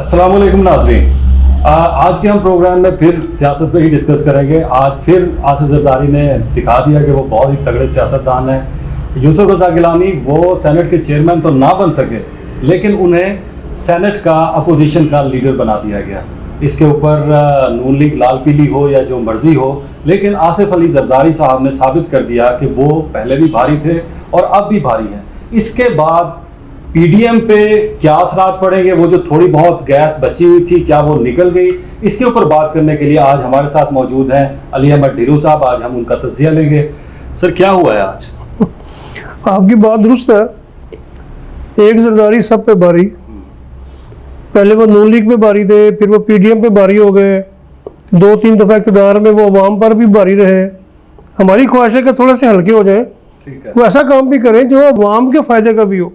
अस्सलाम वालेकुम नाज़रीन। आज के हम प्रोग्राम में फिर सियासत पे ही डिस्कस करेंगे। आज फिर आसिफ जरदारी ने दिखा दिया कि वो बहुत ही तगड़े सियासतदान हैं। यूसुफ रज़ा गिलानी वो सेनेट के चेयरमैन तो ना बन सके, लेकिन उन्हें सेनेट का अपोजिशन का लीडर बना दिया गया। इसके ऊपर नून लीग लाल पीली हो या जो मर्जी हो, लेकिन आसिफ अली जरदारी साहब ने साबित कर दिया कि वो पहले भी भारी थे और अब भी भारी हैं। इसके बाद पीडीएम पे क्या असरात पड़ेंगे, वो जो थोड़ी बहुत गैस बची हुई थी क्या वो निकल गई, इसके ऊपर बात करने के लिए आज हमारे साथ मौजूद हैं अली अहमद ढीरू साहब। आज हम उनका तज्जिया लेंगे। सर क्या हुआ है आज? आपकी बात दुरुस्त है। एक जरदारी सब पे भारी, पहले वो नून लीग पे भारी थे, फिर वो पीडीएम पे भारी हो गए, 2-3 दफ़ा इक़्तिदार में वो अवाम पर भी भारी रहे। हमारी ख्वाहिश है कि थोड़े से हल्के हो जाए, वो ऐसा काम भी करें जो अवाम के फ़ायदे का भी हो।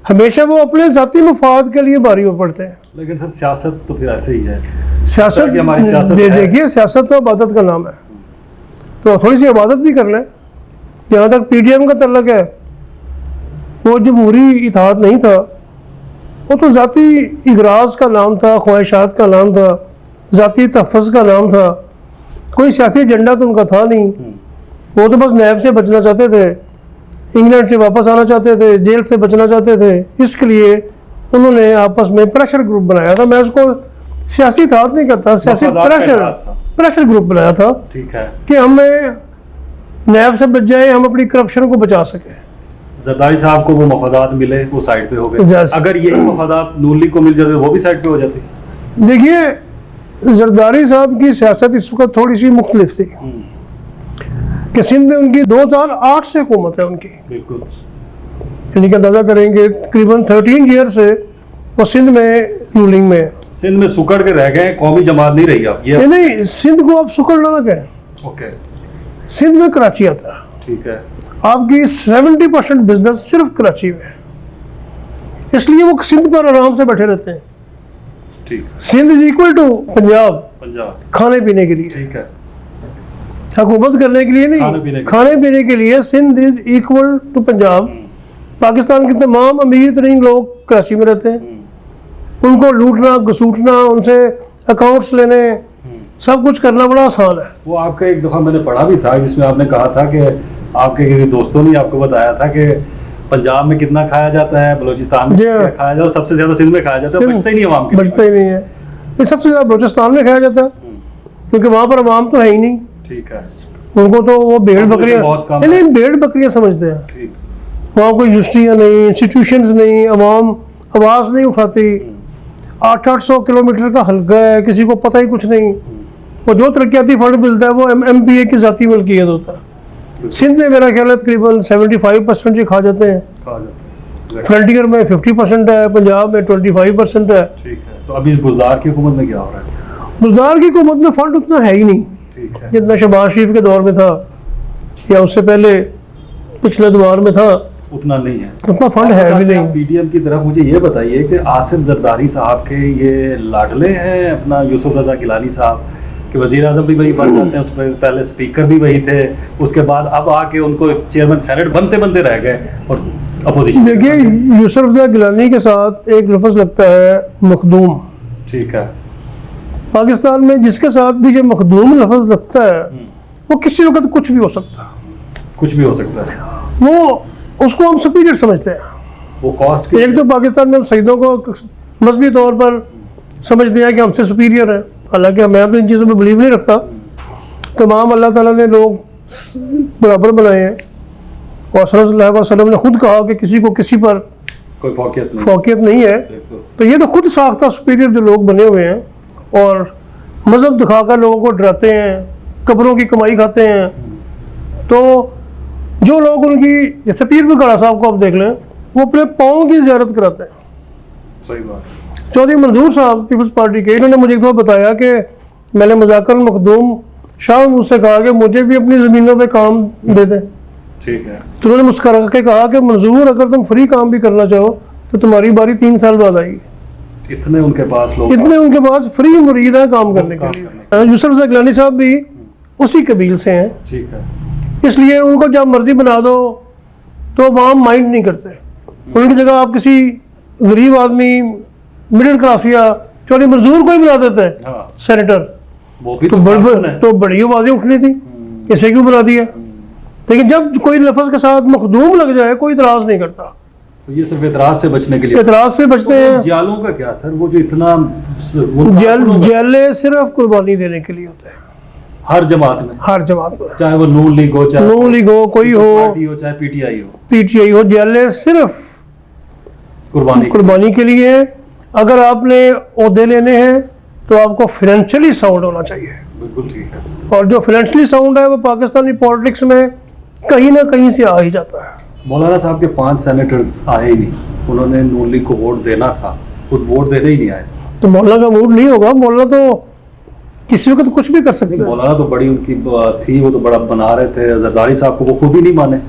हमेशा वो अपने ज़ाती मफाद के लिए भारी हो पड़ते हैं। लेकिन सर सियासत तो फिर ऐसे ही है। सियासत हमारी सियासत देखिए, सियासत तो इबादत का नाम है, तो थोड़ी सी इबादत भी कर लें। जहाँ तक पीडीएम का तल्लक है, वो जमहूरी इत्तेहाद नहीं था, वो तो ज़ाती इगराज का नाम था, ख्वाहिशात का नाम था, ज़ाती तहफ़्फ़ुज़ का नाम था। कोई सियासी एजेंडा तो उनका था नहीं। वो तो बस नैब से बचना चाहते थे, इंग्लैंड से वापस आना चाहते थे, जेल से बचना चाहते थे। इसके लिए उन्होंने आपस में प्रेशर ग्रुप बनाया था। मैं उसको सियासी इत्तेहाद नहीं करता, सियासी प्रेशर ग्रुप बनाया था। ठीक है कि हमें नैब से बच जाए, हम अपनी करप्शन को बचा सकें। जरदारी साहब को वो मफादात मिले, वो साइड पे हो गए। अगर यही मफादात नून लीग को मिल जाते वो भी साइड पे हो जाती। देखिए, जरदारी साहब की सियासत इस वक्त थोड़ी सी मुख्तलिफ थी कि सिंध में उनकी 2008 से हुकूमत है उनकी, बिल्कुल, यानी कि अंदाजा करेंगे तकरीबन 13 ईयर से वो सिंध में रूलिंग में है। सिंध में सुकड़ के रह गए, कौमी जमात नहीं रही अब ये। नहीं, सिंध को आप सुकड़ना ना कहें। ओके, सिंध में कराची आता है। ठीक है। आपकी 70% बिजनेस सिर्फ कराची में है, इसलिए वो सिंध पर आराम से बैठे रहते हैं। ठीक, Sindh is equal to Punjab खाने पीने के लिए। ठीक है, हुकूमत करने के लिए नहीं, खाने पीने के लिए Sindh is equal to Punjab. Pakistan के तमाम अमीर तरीन लोग कराची में रहते हैं। उनको लूटना, घसूटना, उनसे अकाउंट्स लेने, सब कुछ करना बड़ा आसान है। वो आपका एक दफ़ा मैंने पढ़ा भी था जिसमें आपने कहा था कि आपके किसी दोस्तों ने आपको बताया था कि पंजाब में कितना खाया जाता है, बलूचिस्तान में क्या खाया जाता है, सबसे ज़्यादा सिंध में खाया जाता है, बचता ही नहीं अवाम के, बचता ही नहीं है। ये सबसे ज़्यादा बलूचिस्तान में खाया जाता है, क्योंकि वहाँ पर अवाम तो है ही नहीं। ठीक है, उनको तो वो भेड़ बकरियाँ, नहीं भेड़ बकरियाँ समझते हैं। वहाँ कोई यूनिवर्सिटियाँ नहीं, इंस्टीट्यूशंस नहीं, अवाम आवाज़ नहीं उठाती। 800 किलोमीटर का हल्का है, किसी को पता ही कुछ नहीं। वो जो तरक्याती फंड मिलता है वो MPA की ज़ाती मलकियत होता है। सिंध में मेरा ख्याल है तकरीबन 75% ये खा जाते हैं। फ्रंटियर में 50% है, पंजाब में 25% है। ठीक है, तो अभी इस बुज़दार की हुकूमत में क्या हो रहा है? बुज़दार की हुकूमत में फंड उतना है ही नहीं, जितना शहबाज शरीफ के दौर में था या उससे पहले पिछले दौर में था, उतना नहीं है। उतना फंड है भी नहीं। पीडीएम की तरफ मुझे ये बताइए कि आसिफ जरदारी साहब के ये लाडले हैं अपना यूसुफ रज़ा गिलानी साहब कि वज़ीर आज़म भी वही बन जाते हैं, उसमें पहले स्पीकर भी वही थे, उसके बाद अब आके उनको चेयरमैन सेनेट बनते बनते रह गए और अपोजिशन। देखिए, यूसुफ रज़ा गिलानी के साथ एक लफ्ज़ लगता है मखदूम। ठीक है, पाकिस्तान में जिसके साथ भी ये मखदूम लफ्ज़ लगता है वो किसी वक्त कुछ भी हो सकता है, कुछ भी हो सकता है। वो उसको हम सुपीरियर समझते हैं। वो कॉस्ट एक तो पाकिस्तान में हम सईदों को मजहबी तौर पर समझते हैं कि हमसे सुपीरियर है, हालांकि मैं तो इन चीज़ों में बिलीव नहीं रखता। तमाम अल्लाह ताला ने लोग बराबर बनाए हैं और सल्लल्लाहु अलैहि वसल्लम ने खुद कहा कि किसी को किसी पर कोई फौकियत नहीं है। तो ये तो खुद साख्ता सुपीरियर जो लोग बने हुए हैं और मज़हब दिखाकर लोगों को डराते हैं, कब्रों की कमाई खाते हैं। तो जो लोग उनकी, जैसे पीर बुखारा साहब को आप देख लें, वो अपने पाँव की ज़ियारत कराते हैं। सही बात। चौधरी मंजूर साहब पीपल्स पार्टी के, इन्होंने मुझे एक दफ़ा बताया कि मैंने मजाकन मखदूम शाह मुझसे कहा कि मुझे भी अपनी ज़मीनों पे काम दे दें। ठीक है, तो उन्होंने मुस्कुरा के कहा कि मंजूर, अगर तुम फ्री काम भी करना चाहो तो तुम्हारी बारी 3 साल बाद आएगी। इतने उनके पास लोग, इतने उनके पास फ्री मुरीद है काम करने के लिए। यूसुफ रज़ा गिलानी साहब भी उसी कबील से हैं। ठीक है, इसलिए उनको जब मर्जी बना दो तो अवाम माइंड नहीं करते। उनकी जगह आप किसी गरीब आदमी मिडिल क्लास या चौधरी मंजूर को ही बना देते हैं हाँ, सेनेटर, वो भी तो तो बड़ी आवाजें उठनी थी, इसे क्यों बना दिया। लेकिन जब कोई लफ्ज के साथ मखदूम लग जाए कोई इतराज नहीं करता। तो ये सिर्फ एतराज से बचने के लिए, एतराज से बचते हैं। जालों का क्या सर, वो जो इतना जेले सिर्फ कुर्बानी देने के लिए होते हैं हर जमात में, हर जमात में, चाहे वो नून लीग हो, चाहे नून लीग हो, कोई हो, पार्टी हो, चाहे पीटीआई हो, पीटीआई हो, जेले सिर्फ कुर्बानी के लिए। अगर आपने ओहदे लेने हैं तो आपको फाइनेंशियली साउंड होना चाहिए। बिल्कुल ठीक है। और जो फाइनेंशियली साउंड है वो पाकिस्तानी पॉलिटिक्स में कहीं ना कहीं से आ ही जाता है। मौलाना साहब के 5 सेनेटर्स आए ही नहीं, उन्होंने नून लीग को वोट देना था, खुद वोट देने ही नहीं आए। तो मौलाना का मूड नहीं होगा, मौलाना तो किसी वक्त कुछ भी कर सकते हैं। मौलाना तो बड़ी उनकी थी, वो तो बड़ा बना रहे थे, जरदारी साहब को वो खुद ही नहीं माने,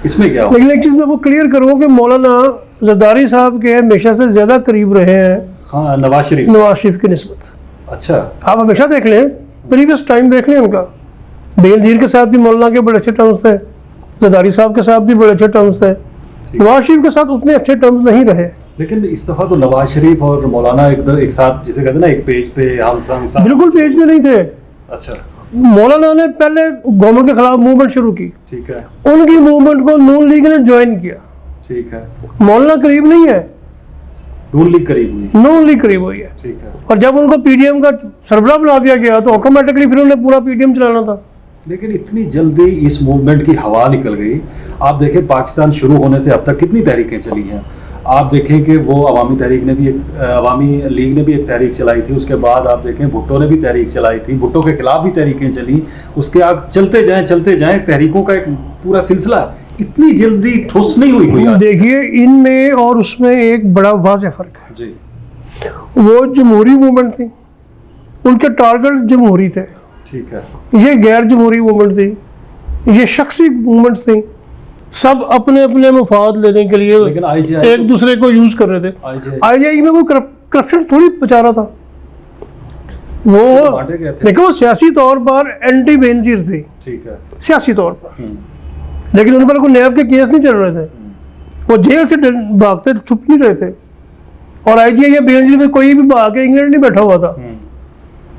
इसमें क्या हो? लेकिन एक चीज़ मैं वो क्लियर करूँ कि मौलाना जरदारी साहब के हमेशा से ज़्यादा करीब रहे हैं हाँ, नवाज शरीफ की निस्बत। अच्छा, आप हमेशा देख लें, प्रीवियस टाइम देख लें उनका, बेनज़ीर के साथ भी मौलाना के बड़े अच्छे टर्म्स थे, जरदारी साहब के साथ भी बड़े अच्छे टर्म्स थे, नवाज शरीफ के साथ उतने अच्छे टर्म्स नहीं रहे। लेकिन इस दफा तो नवाज शरीफ और मौलाना एक साथ, जिसे कहते हैं ना, एक पेज पे हम साथ। बिल्कुल पेज में नहीं थे। अच्छा, मौलाना ने पहले गवर्नमेंट के खिलाफ मूवमेंट शुरू की, ठीक है, उनकी मूवमेंट को नून लीग ने ज्वाइन किया। ठीक है, मौलाना करीब नहीं है, नून लीग करीब हुई, नून लीग करीब हुई है। ठीक है। और जब उनको पीडीएम का सरबराह बना दिया गया तो ऑटोमेटिकली फिर उन्हें पूरा पीडीएम चलाना था। लेकिन इतनी जल्दी इस मूवमेंट की हवा निकल गई। आप देखें पाकिस्तान शुरू होने से अब तक कितनी तहरीकें चली हैं। आप देखें कि वो अवामी तहरीक ने भी अवामी लीग ने भी एक तहरीक चलाई थी, उसके बाद आप देखें भुट्टो ने भी तहरीक चलाई थी, भुट्टो के खिलाफ भी तहरीकें चली, उसके आप चलते जाएं तहरीकों का एक पूरा सिलसिला। इतनी जल्दी ठोस नहीं हुई कोई। देखिए, इनमें और उसमें एक बड़ा वाज़ेह फ़र्क है जी। वो जमहूरी मूवमेंट थी, उनके टारगेट जमहूरी थे, ठीक है, ये गैर जमहूरी मूवमेंट थी, ये शख्सी मूवमेंट्स थी, सब अपने अपने मफाद लेने के लिए लेकिन IGI एक दूसरे को यूज कर रहे थे। IGI में कोई करप्शन थोड़ी बचा रहा था, वो देखो वो सियासी तौर पर एंटी बेनजीर थी, ठीक है, सियासी तौर पर, लेकिन उन पर कोई नैब के केस नहीं चल रहे थे, वो जेल से भागते छुप नहीं रहे थे। और IGI या बेनजीर में कोई भी भाग के इंग्लैंड नहीं बैठा हुआ था।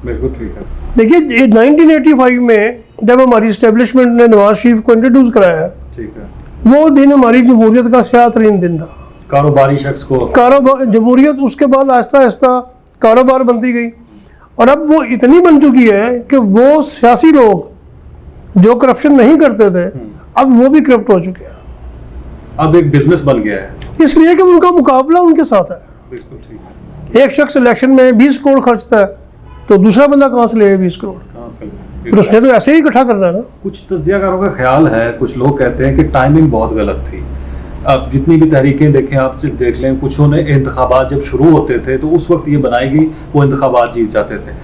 बिल्कुल ठीक है। देखिए 1985 में जब हमारी इस्टेब्लिशमेंट ने नवाज शरीफ को इंट्रोड्यूस कराया, ठीक है, वो दिन हमारी जमहूरियत का स्याह-तरीन दिन था। कारोबारी शख्स को कारोबार जमहूरियत, उसके बाद आहिस्ता आहिस्ता कारोबार बनती गई, और अब वो इतनी बन चुकी है कि वो सियासी लोग जो करप्शन नहीं करते थे अब वो भी करप्ट हो चुके हैं। अब एक बिजनेस बन गया है, इसलिए कि उनका मुकाबला उनके साथ है। बिल्कुल ठीक है। एक शख्स इलेक्शन में 20 करोड़ खर्चता है तो दूसरा बंदा कहाँ से ले 20 करोड़? कहाँ से ले? फिर उसने तो ऐसे ही इकट्ठा करना है ना। कुछ तज्जियाकारों का ख्याल है, कुछ लोग कहते हैं कि टाइमिंग बहुत गलत थी। अब जितनी भी तहरीकें देखें, आप देख लें, कुछों ने इंतखाबात जब शुरू होते थे तो उस वक्त ये बनाई गई, वो इंतखाबात जीत जाते थे।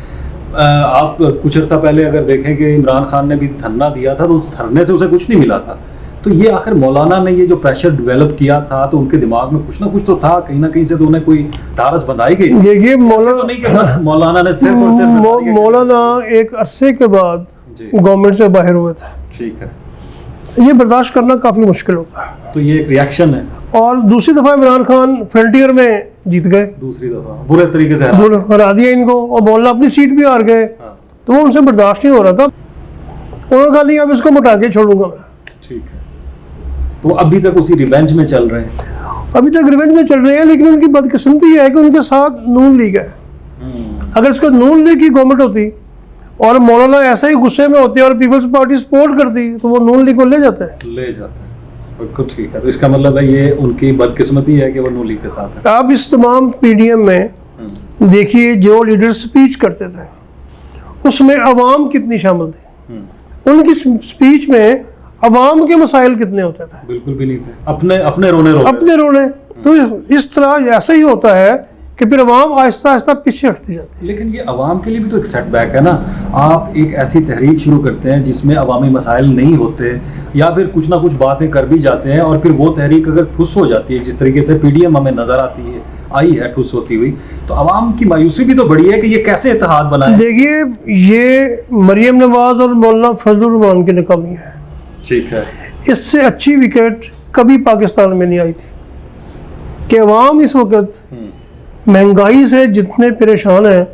आप कुछ अर्सा पहले अगर देखें कि इमरान खान ने भी धरना दिया था तो उस धरने से उसे कुछ नहीं मिला था। तो ये आखिर मौलाना ने ये जो प्रेशर डेवलप किया था तो उनके दिमाग में कुछ ना कुछ तो था, कहीं ना कहीं से तो उन्हें कोई ढारस बंधाई गई। देखिए तो नहीं कि बस मौलाना ने सिर्फ और सिर्फ मौलाना एक अरसे के बाद गवर्नमेंट से बाहर हुए थे, ठीक है, ये बर्दाश्त करना काफ़ी मुश्किल होता है। तो ये एक रिएक्शन है। और दूसरी दफ़ा इमरान खान फ्रंटियर में जीत गए, दूसरी दफ़ा बुरे तरीके से हरा दिया इनको, और मौलाना अपनी सीट भी हार गए। हाँ। तो वो उनसे बर्दाश्त नहीं हो रहा था, उन्होंने कहा नहीं अब इसको मुटा के छोड़ूंगा मैं। ठीक है, तो अभी तक उसी रिवेंज में चल रहे हैं। अभी तक रिवेंज में चल रहे हैं, लेकिन उनकी बदकिस्मती है कि उनके साथ नून लीग है। अगर इसको नून लीग की गवर्नमेंट होती और मौलाना ऐसा ही गुस्से में होते और पीपल्स पार्टी सपोर्ट करती तो वो नून लीग को ले जाते हैं। बिल्कुल ठीक है। तो इसका मतलब है ये उनकी बदकिस्मती है कि वो नून लीग के साथ है। आप इस तमाम पीडीएम में देखिए जो लीडर स्पीच करते थे उसमें अवाम कितनी शामिल थी, उनकी स्पीच में अवाम के मसाइल कितने होते थे? बिल्कुल भी नहीं थे, अपने रोने। तो इस तरह ऐसा ही होता है कि फिर अवाम आहिस्ता आहिस्ता पीछे हटती जाती है। लेकिन ये अवाम के लिए भी तो एक सेटबैक है ना। आप एक ऐसी तहरीक शुरू करते हैं जिसमें अवामी मसाइल नहीं होते, या फिर कुछ ना कुछ बातें कर भी जाते हैं, और फिर वो तहरीक अगर ठुस हो जाती है, जिस तरीके से पीडीएम हमें नजर आई है ठुस होती हुई, तो अवाम की मायूसी भी तो बड़ी है कि ये कैसे इत्तेहाद बनाए। देखिए, ये मरियम नवाज और मौलाना फजलुर रहमान की नाकामी है। ठीक है, इससे अच्छी विकेट कभी पाकिस्तान में नहीं आई थी कि अवाम इस वक्त महंगाई से जितने परेशान हैं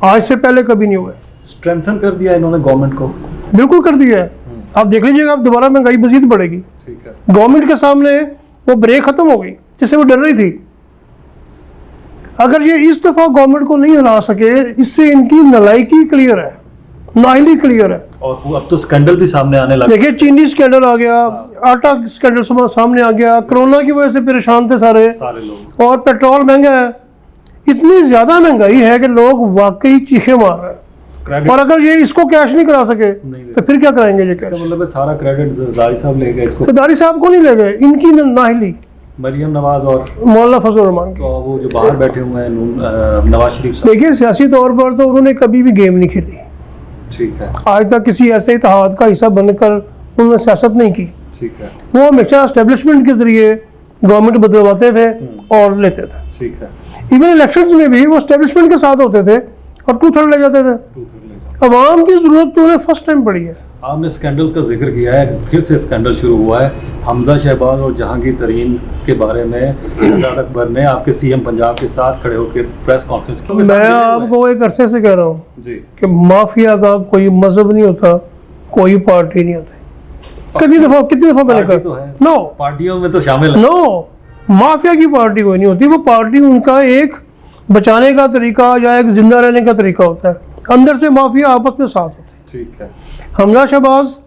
आज से पहले कभी नहीं हुए। स्ट्रेंथन कर दिया इन्होंने गवर्नमेंट को। बिल्कुल कर दिया है। आप देख लीजिएगा, अब दोबारा महंगाई मजीद बढ़ेगी। ठीक है। गवर्नमेंट के सामने वो ब्रेक खत्म हो गई जिससे वो डर रही थी। अगर ये इस दफा गवर्नमेंट को नहीं हिला सके, इससे इनकी नालायकी क्लियर है, नाहिली क्लियर है। और अब तो स्कैंडल भी सामने आने लगे। देखिए, चीनी स्कैंडल आ गया, आटा स्कैंडल सामने आ गया, कोरोना की वजह से परेशान थे सारे लोग, और पेट्रोल महंगा है। इतनी ज्यादा महंगाई है कि लोग वाकई चीखे मार रहे हैं। और अगर ये इसको कैश नहीं करा सके तो फिर क्या कराएंगे ये कैश? मतलब है सारा क्रेडिट जरदारी साहब ले गए इसको। जरदारी साहब को नहीं ले गए, इनकी नाहिली, मरियम नवाज और मौलाना फजल रहमान की। तो वो जो बाहर बैठे हुए हैं नवाज शरीफ साहब। देखिए, सियासी तौर पर तो उन्होंने कभी भी गेम नहीं खेली। ठीक है। आज तक किसी ऐसे इत्तेहाद का हिस्सा बनकर उन्होंने सियासत नहीं की। ठीक है। वो हमेशा एस्टेब्लिशमेंट के जरिए गवर्नमेंट बदलवाते थे और लेते थे। ठीक है। इवन इलेक्शंस में भी वो एस्टेब्लिशमेंट के साथ होते थे और 2/3 ले जाते थे। अवाम की जरूरत तो उन्हें फर्स्ट टाइम पड़ी है। आपने स्कैंडल्स का जिक्र किया है, फिर से स्कैंडल शुरू हुआ है। हमजा शहबाज और जहांगीर तरीन के बारे में शहजाद अकबर ने आपके सीएम पंजाब के साथ खड़े होकर प्रेस कॉन्फ्रेंस की। मैं आपको एक अरसे से कह रहा हूँ जी कि माफिया का कोई मजहब नहीं होता, कोई पार्टी नहीं होती। कितनी दफा मैंने पार्टी तो कहा है, नो, पार्टियों में तो शामिल है। नो, माफिया की पार्टी कोई नहीं होती। वो पार्टी उनका एक बचाने का तरीका या एक जिंदा रहने का तरीका होता है। अंदर से माफिया आपस में साथ होती है। ठीक है। हमजा शहबाज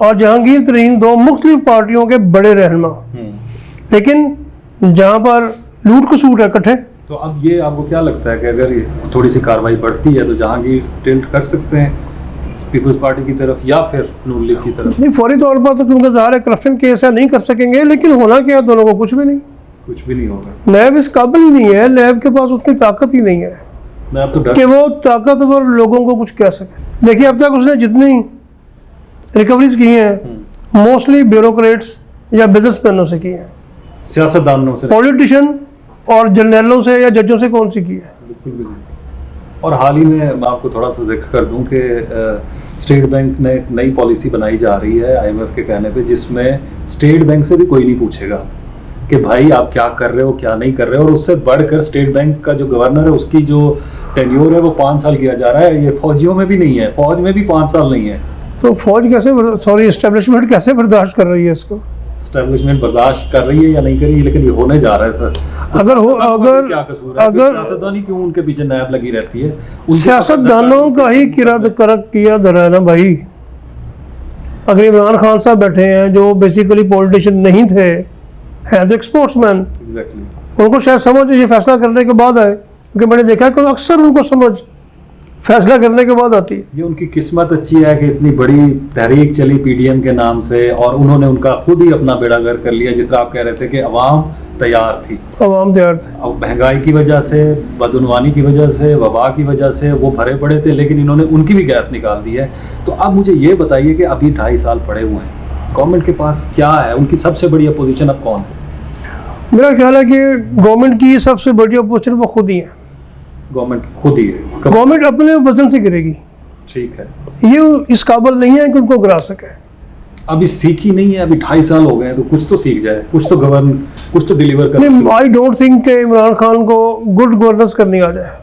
और जहांगीर तरीन दो मुख्तलिफ पार्टियों के बड़े रहनुमा, लेकिन जहाँ पर लूट खसूट है इकट्ठे। तो अब ये आपको क्या लगता है कि अगर थोड़ी सी कार्रवाई बढ़ती है तो जहांगीर टिल्ट कर सकते हैं पीपल्स पार्टी की तरफ या फिर नून लीग की तरफ? नहीं, फौरी तौर पर तो क्योंकि ज़ाहिर है करप्शन केस है, नहीं कर सकेंगे, लेकिन होना क्या है, दोनों को कुछ भी नहीं। कुछ भी नहीं होगा। लैब इस काबिल ही नहीं है, लैब के पास उतनी ताकत ही नहीं है मैं अब तो डर कि वो ताकतवर लोगों को कुछ कह सके। देखिए, अब तक उसने जितनी रिकवरीज की हैं मोस्टली ब्यूरोक्रेट्स या बिजनेसमैनों से की हैं, सियासतदानों से, पॉलिटिशियन और जनरलों से या जजों से कौन सी की है? बिल्कुल भी नहीं। और हाल ही में मैं आपको थोड़ा सा जिक्र कर दूं कि स्टेट बैंक ने एक नई पॉलिसी बनाई जा रही है IMF के कहने पे, जिसमें स्टेट बैंक से भी कोई नहीं पूछेगा कि भाई आप क्या कर रहे हो क्या नहीं कर रहे हो। और उससे बढ़कर स्टेट बैंक का जो गवर्नर है उसकी जो टेन्योर है वो 5 साल किया जा रहा है। ये फौजियों में भी नहीं है, फौज में भी 5 साल नहीं है। तो फौज कैसे, सॉरी, एस्टेब्लिशमेंट कैसे बर्दाश्त कर रही है इसको? एस्टेब्लिशमेंट बर्दाश्त कर रही है या नहीं कर रही है, लेकिन ये होने जा रहा है सर। क्या कसूर है? सियासतदानी क्यों उनके पीछे नायब लगी रहती है? सियासतदानों का ही किया धरा है ना भाई। अगर इमरान खान साहब बैठे हैं जो बेसिकली पॉलिटिशियन नहीं थे, हैं तो स्पोर्ट्समैन, उनको शायद समझ ये फैसला करने के बाद आए, क्योंकि मैंने देखा कि अक्सर उनको समझ फैसला करने के बाद आती है। ये उनकी किस्मत अच्छी है कि इतनी बड़ी तहरीक चली PDM के नाम से और उन्होंने उनका खुद ही अपना बेड़ा गर्क कर लिया। जिस तरह आप कह रहे थे कि अवाम तैयार थी, अवाम तैयार थे। अब महंगाई की वजह से, बदउनवानी की वजह से, वबा की वजह से वो भरे पड़े थे, लेकिन इन्होंने उनकी भी गैस निकाल दी है। तो अब मुझे ये बताइए कि अभी 2.5 साल पड़े हुए हैं, गवर्नमेंट के पास क्या है? उनकी सबसे बड़ी अपोजिशन अब कौन है? मेरा ख्याल है कि गवर्नमेंट की सबसे बड़ी अपोजिशन वो खुद ही है। गवर्नमेंट खुद ही है? गवर्नमेंट अपने वजन से गिरेगी। ठीक है। ये इस काबिल नहीं है कि उनको गिरा सके। अभी सीखी नहीं है, अभी 2.5 साल हो गए हैं, तो कुछ तो सीख जाए, कुछ तो डिलीवर कर। नहीं, आई डोंट थिंक कि इमरान खान को गुड गवर्नेंस करनी आ जाए।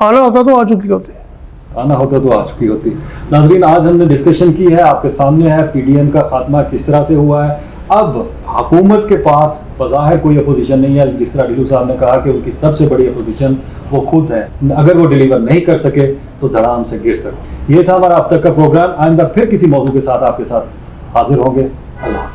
आना होता तो आ चुकी होती। नाजरीन, आज हमने डिस्कशन की है, आपके सामने है PDM का खात्मा किस तरह से हुआ है। अब हुकूमत के पास बज़ाहिर कोई अपोजिशन नहीं है। जिस तरह ढिल्लू साहब ने कहा कि उनकी सबसे बड़ी अपोजिशन वो खुद है, अगर वो डिलीवर नहीं कर सके तो धड़ाम से गिर सकते। ये था हमारा अब तक का प्रोग्राम। आइंदा फिर किसी मौजू के साथ आपके साथ हाजिर होंगे। अल्लाह हाफ़िज़।